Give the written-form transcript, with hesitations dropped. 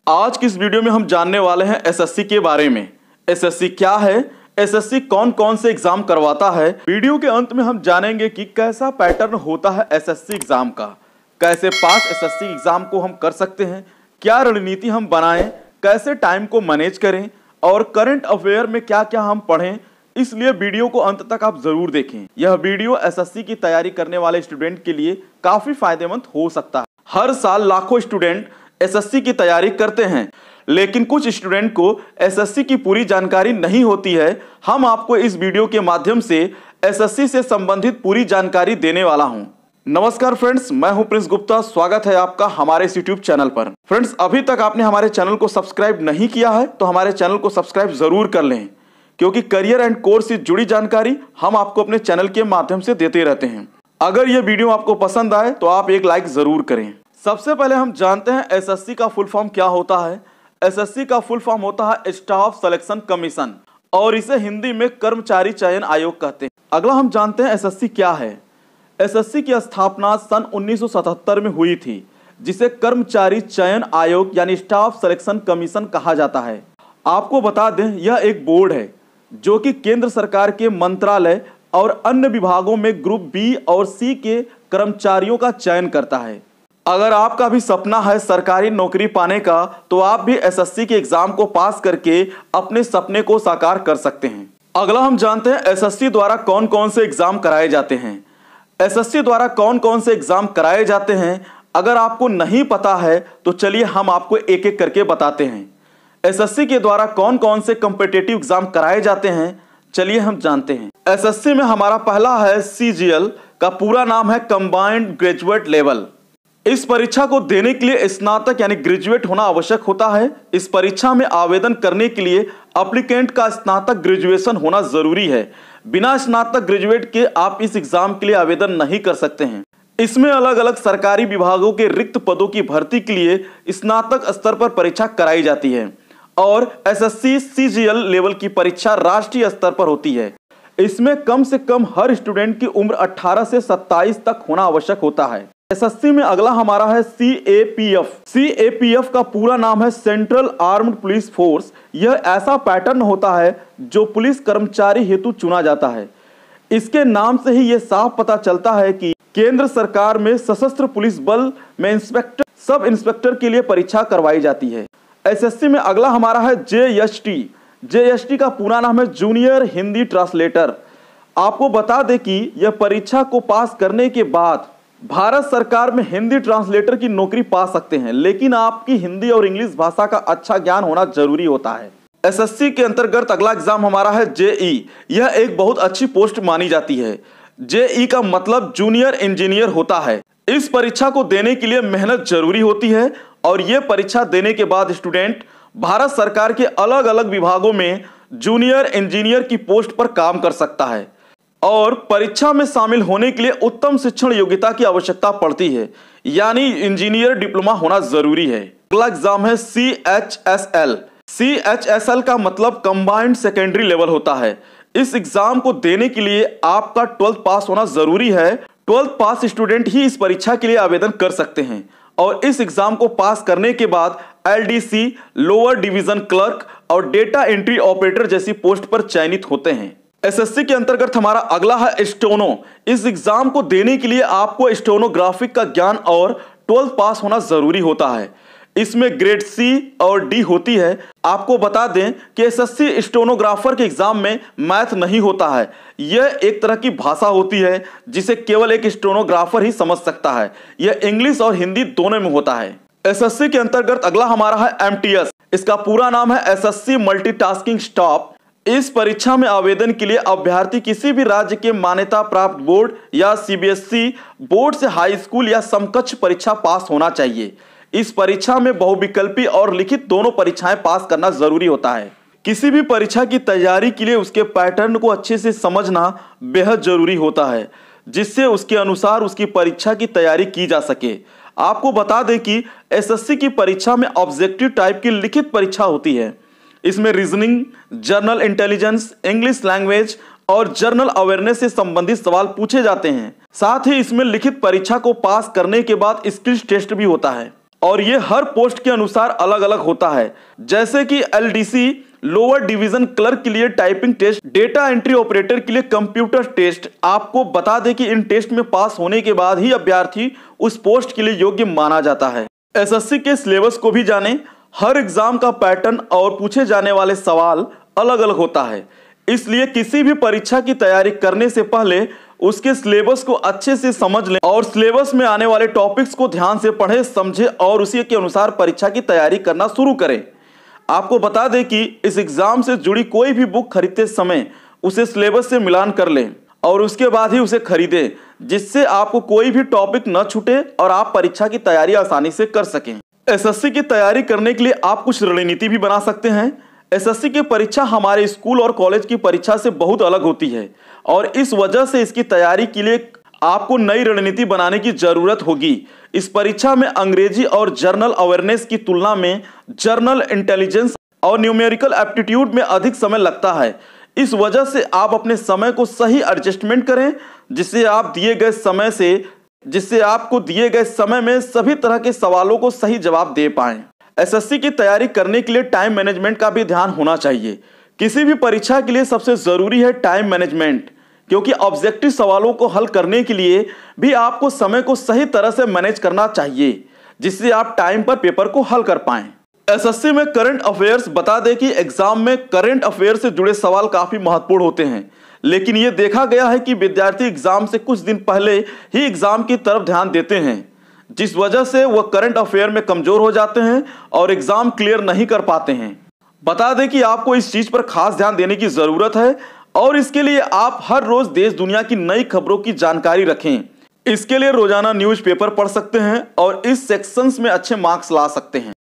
आज की इस वीडियो में हम जानने वाले हैं एसएससी के बारे में। एसएससी क्या है, एसएससी कौन कौन से एग्जाम करवाता है। वीडियो के अंत में हम जानेंगे कि कैसा पैटर्न होता है एसएससी एग्जाम का, कैसे पास एसएससी एग्जाम को हम कर सकते हैं, क्या रणनीति हम बनाएं, कैसे टाइम को मैनेज करें और करंट अफेयर में क्या क्या हम पढ़ें। इसलिए वीडियो को अंत तक आप जरूर देखें। यह वीडियो एसएससी की तैयारी करने वाले स्टूडेंट के लिए काफी फायदेमंद हो सकता है। हर साल लाखों स्टूडेंट एसएससी की तैयारी करते हैं, लेकिन कुछ स्टूडेंट को एसएससी की पूरी जानकारी नहीं होती है। हम आपको इस वीडियो के माध्यम से एसएससी से संबंधित पूरी जानकारी देने वाला हूं। नमस्कार फ्रेंड्स, मैं हूं प्रिंस गुप्ता। स्वागत है आपका हमारे इस यूट्यूब चैनल पर। फ्रेंड्स, अभी तक आपने हमारे चैनल को सब्सक्राइब नहीं किया है तो हमारे चैनल को सब्सक्राइब जरूर कर लें, क्योंकि करियर एंड कोर्स से जुड़ी जानकारी हम आपको अपने चैनल के माध्यम से देते रहते हैं। अगर यह वीडियो आपको पसंद आए तो आप एक लाइक जरूर करें। सबसे पहले हम जानते हैं एसएससी का फुल फॉर्म क्या होता है। एसएससी का फुल फॉर्म होता है स्टाफ सिलेक्शन कमीशन, और इसे हिंदी में कर्मचारी चयन आयोग कहते हैं। अगला हम जानते हैं एसएससी क्या है। एसएससी की स्थापना सन 1977 में हुई थी, जिसे कर्मचारी चयन आयोग यानी स्टाफ सिलेक्शन कमीशन कहा जाता है। आपको बता दें, यह एक बोर्ड है जो कि केंद्र सरकार के मंत्रालय और अन्य विभागों में ग्रुप बी और सी के कर्मचारियों का चयन करता है। अगर आपका भी सपना है सरकारी नौकरी पाने का, तो आप भी एसएससी के एग्जाम को पास करके अपने सपने को साकार कर सकते हैं। अगला हम जानते हैं एसएससी द्वारा कौन कौन से एग्जाम कराए जाते हैं। एसएससी द्वारा कौन कौन से एग्जाम कराए जाते हैं, अगर आपको नहीं पता है तो चलिए हम आपको एक एक करके बताते हैं। एसएससी के द्वारा कौन कौन से कॉम्पिटिटिव एग्जाम कराए जाते हैं, चलिए हम जानते हैं। एसएससी में हमारा पहला है सीजीएल, का पूरा नाम है कंबाइंड ग्रेजुएट लेवल। इस परीक्षा को देने के लिए स्नातक यानी ग्रेजुएट होना आवश्यक होता है। इस परीक्षा में आवेदन करने के लिए एप्लीकेंट का स्नातक ग्रेजुएशन होना जरूरी है। बिना स्नातक ग्रेजुएट के आप इस एग्जाम के लिए आवेदन नहीं कर सकते हैं। इसमें अलग अलग सरकारी विभागों के रिक्त पदों की भर्ती के लिए स्नातक स्तर पर परीक्षा कराई जाती है, और एसएससी सीजीएल लेवल की परीक्षा राष्ट्रीय स्तर पर होती है। इसमें कम से कम हर स्टूडेंट की उम्र 18 से 27 तक होना आवश्यक होता है। एसएससी में अगला हमारा है सीएपीएफ। सीएपीएफ का पूरा नाम है सेंट्रल आर्म्ड पुलिस फोर्स। यह ऐसा पैटर्न होता है जो पुलिस कर्मचारी हेतु चुना जाता है। इसके नाम से ही यह साफ पता चलता है कि केंद्र सरकार में सशस्त्र पुलिस बल में इंस्पेक्टर, सब इंस्पेक्टर के लिए परीक्षा करवाई जाती है। एसएससी में अगला हमारा है जेएसटी। जेएसटी का पूरा नाम है जूनियर हिंदी ट्रांसलेटर। आपको बता दें कि यह परीक्षा को पास करने के बाद भारत सरकार में हिंदी ट्रांसलेटर की नौकरी पा सकते हैं, लेकिन आपकी हिंदी और इंग्लिश भाषा का अच्छा ज्ञान होना जरूरी होता है। एसएससी के अंतर्गत अगला एग्जाम हमारा है जेई। यह एक बहुत अच्छी पोस्ट मानी जाती है। जेई का मतलब जूनियर इंजीनियर होता है। इस परीक्षा को देने के लिए मेहनत जरूरी होती है, और यह परीक्षा देने के बाद स्टूडेंट भारत सरकार के अलग अलग विभागों में जूनियर इंजीनियर की पोस्ट पर काम कर सकता है। और परीक्षा में शामिल होने के लिए उत्तम शिक्षण योग्यता की आवश्यकता पड़ती है, यानी इंजीनियर डिप्लोमा होना जरूरी है। अगला एग्जाम है सीएचएसएल। सीएचएसएल का मतलब कंबाइंड सेकेंडरी लेवल होता है। इस एग्जाम को देने के लिए आपका 12th पास होना जरूरी है। 12th पास स्टूडेंट ही इस परीक्षा के लिए आवेदन कर सकते हैं, और इस एग्जाम को पास करने के बाद एलडीसी, लोअर डिवीजन क्लर्क और डेटा एंट्री ऑपरेटर जैसी पोस्ट पर चयनित होते हैं। एसएससी के अंतर्गत हमारा अगला है स्टेनो। इस एग्जाम को देने के लिए आपको स्टेनोग्राफिक का ज्ञान और 12th पास होना जरूरी होता है। इसमें ग्रेड सी और डी होती है। आपको बता दें कि एसएससी स्टेनोग्राफर के एग्जाम में मैथ नहीं होता है। यह एक तरह की भाषा होती है जिसे केवल एक स्टेनोग्राफर ही समझ सकता है। यह इंग्लिश और हिंदी दोनों में होता है। एसएससी के अंतर्गत अगला हमारा है एमटीएस। इसका पूरा नाम है एसएससी मल्टीटास्किंग स्टाफ। इस परीक्षा में आवेदन के लिए अभ्यर्थी किसी भी राज्य के मान्यता प्राप्त बोर्ड या सीबीएसई बोर्ड से हाई स्कूल या समकक्ष परीक्षा पास होना चाहिए। इस परीक्षा में बहुविकल्पी और लिखित दोनों परीक्षाएं पास करना जरूरी होता है। किसी भी परीक्षा की तैयारी के लिए उसके पैटर्न को अच्छे से समझना बेहद जरूरी होता है, जिससे उसके अनुसार उसकी परीक्षा की तैयारी की जा सके। आपको बता दें कि एसएससी की परीक्षा में ऑब्जेक्टिव टाइप की लिखित परीक्षा होती है। इसमें reasoning, general intelligence, English language और जनरल अवेयरनेस से संबंधित सवाल पूछे जाते हैं। साथ ही इसमें लिखित परीक्षा को पास करने के बाद स्किल्स टेस्ट भी होता है। और ये हर पोस्ट के अनुसार अलग अलग होता है। जैसे कि LDC लोअर डिवीजन क्लर्क के लिए typing test, data entry operator के लिए कंप्यूटर टेस्ट। आपको बता दें कि इन टेस्ट में पास होने के बाद ही अभ्यर्थी उस पोस्ट के लिए योग्य माना जाता है। SSC के सिलेबस को भी जानें। हर एग्जाम का पैटर्न और पूछे जाने वाले सवाल अलग अलग होता है, इसलिए किसी भी परीक्षा की तैयारी करने से पहले उसके सिलेबस को अच्छे से समझ लें और सिलेबस में आने वाले टॉपिक्स को ध्यान से पढ़ें, समझें और उसी के अनुसार परीक्षा की तैयारी करना शुरू करें। आपको बता दें कि इस एग्जाम से जुड़ी कोई भी बुक खरीदते समय उसे सिलेबस से मिलान कर लें और उसके बाद ही उसे खरीदें, जिससे आपको कोई भी टॉपिक न छूटे और आप परीक्षा की तैयारी आसानी से कर सकें। SSC की तैयारी करने के लिए आप कुछ रणनीति भी बना सकते हैं। SSC की परीक्षा हमारे स्कूल और कॉलेज की परीक्षा से बहुत अलग होती है और इस वजह से इसकी तैयारी के लिए आपको नई रणनीति बनाने की जरूरत होगी। इस परीक्षा में अंग्रेजी और जर्नल अवेयरनेस की तुलना में जर्नल इंटेलिजेंस और न्यूमेरिकल एप्टीट्यूड में अधिक समय लगता है। इस वजह से आप अपने समय को सही एडजस्टमेंट करें, जिससे आपको दिए गए समय में सभी तरह के सवालों को सही जवाब दे पाएं। SSC की तैयारी करने के लिए टाइम मैनेजमेंट का भी ध्यान होना चाहिए। किसी भी परीक्षा के लिए सबसे जरूरी है टाइम मैनेजमेंट, क्योंकि ऑब्जेक्टिव सवालों को हल करने के लिए भी आपको समय को सही तरह से मैनेज करना चाहिए, जिससे आप टाइम पर पेपर को हल कर पाएं। SSC में करंट अफेयर्स, बता दें कि एग्जाम में करंट अफेयर्स से जुड़े सवाल काफी महत्वपूर्ण होते हैं, लेकिन यह देखा गया है कि विद्यार्थी एग्जाम से कुछ दिन पहले ही एग्जाम की तरफ ध्यान देते हैं, जिस वजह से वह करंट अफेयर में कमजोर हो जाते हैं और एग्जाम क्लियर नहीं कर पाते हैं। बता दें कि आपको इस चीज पर खास ध्यान देने की जरूरत है और इसके लिए आप हर रोज देश दुनिया की नई खबरों की जानकारी रखें। इसके लिए रोजाना न्यूज़पेपर पढ़ सकते हैं और इस सेक्शंस में अच्छे मार्क्स ला सकते हैं।